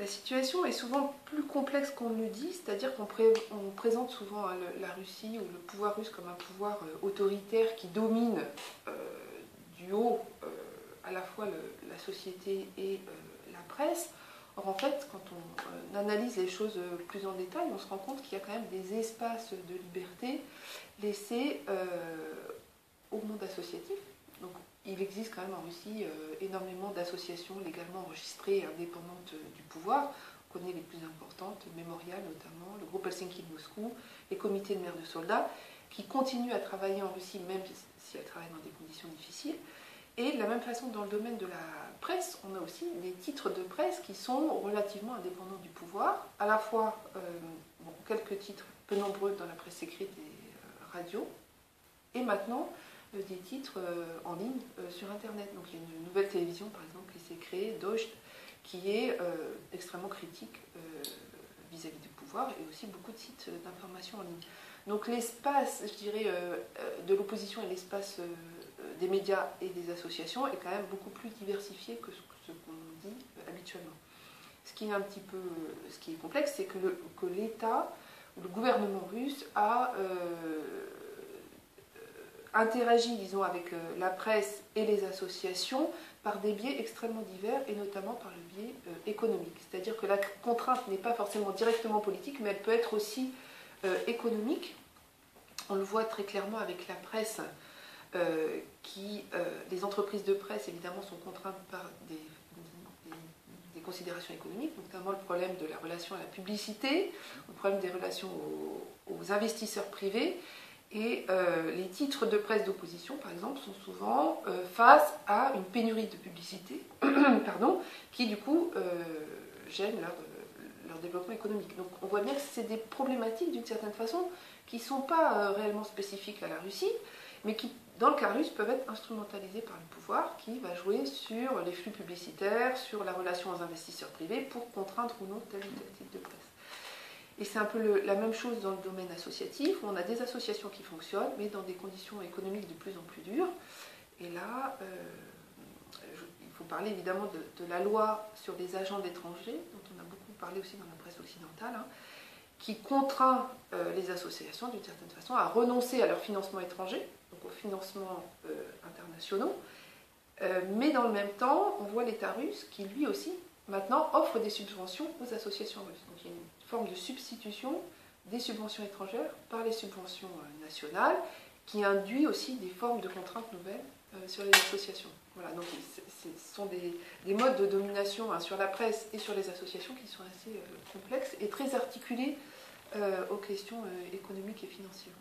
La situation est souvent plus complexe qu'on ne le dit, c'est-à-dire qu'on présente souvent la Russie ou le pouvoir russe comme un pouvoir autoritaire qui domine du haut à la fois la société et la presse. Or en fait, quand on analyse les choses plus en détail, on se rend compte qu'il y a quand même des espaces de liberté laissés au monde associatif. Donc, il existe quand même en Russie énormément d'associations légalement enregistrées et indépendantes du pouvoir. On connaît les plus importantes, Mémorial notamment, le groupe Helsinki de Moscou, les comités de mères de soldats, qui continuent à travailler en Russie, même si elles travaillent dans des conditions difficiles. Et de la même façon, dans le domaine de la presse, on a aussi des titres de presse qui sont relativement indépendants du pouvoir, à la fois quelques titres peu nombreux dans la presse écrite et radio, et maintenant des titres en ligne sur Internet. Donc il y a une nouvelle télévision, par exemple, qui s'est créée, Dost, qui est extrêmement critique vis-à-vis du pouvoir, et aussi beaucoup de sites d'information en ligne. Donc l'espace, je dirais, de l'opposition et l'espace des médias et des associations est quand même beaucoup plus diversifié que ce qu'on dit habituellement. Ce qui est un petit peu, ce qui est complexe, c'est que l'État, ou le gouvernement russe a interagit, disons, avec la presse et les associations par des biais extrêmement divers, et notamment par le biais économique. C'est-à-dire que la contrainte n'est pas forcément directement politique, mais elle peut être aussi économique. On le voit très clairement avec la presse, les entreprises de presse, évidemment, sont contraintes par des considérations économiques, notamment le problème de la relation à la publicité, le problème des relations aux investisseurs privés. Et les titres de presse d'opposition, par exemple, sont souvent face à une pénurie de publicité, qui du coup gêne leur développement économique. Donc on voit bien que c'est des problématiques d'une certaine façon qui ne sont pas réellement spécifiques à la Russie, mais qui, dans le cas russe, peuvent être instrumentalisées par le pouvoir qui va jouer sur les flux publicitaires, sur la relation aux investisseurs privés pour contraindre ou non tel ou tel type de presse. Et c'est un peu la même chose dans le domaine associatif, où on a des associations qui fonctionnent, mais dans des conditions économiques de plus en plus dures. Et là, il faut parler évidemment de la loi sur les agents d'étrangers, dont on a beaucoup parlé aussi dans la presse occidentale, qui contraint les associations, d'une certaine façon, à renoncer à leur financement étranger, donc aux financements internationaux. Mais dans le même temps, on voit l'État russe qui, lui aussi, maintenant, offre des subventions aux associations russes. Donc il y a une forme de substitution des subventions étrangères par les subventions nationales, qui induit aussi des formes de contraintes nouvelles sur les associations. Voilà, donc ce sont des modes de domination sur la presse et sur les associations qui sont assez complexes et très articulés aux questions économiques et financières.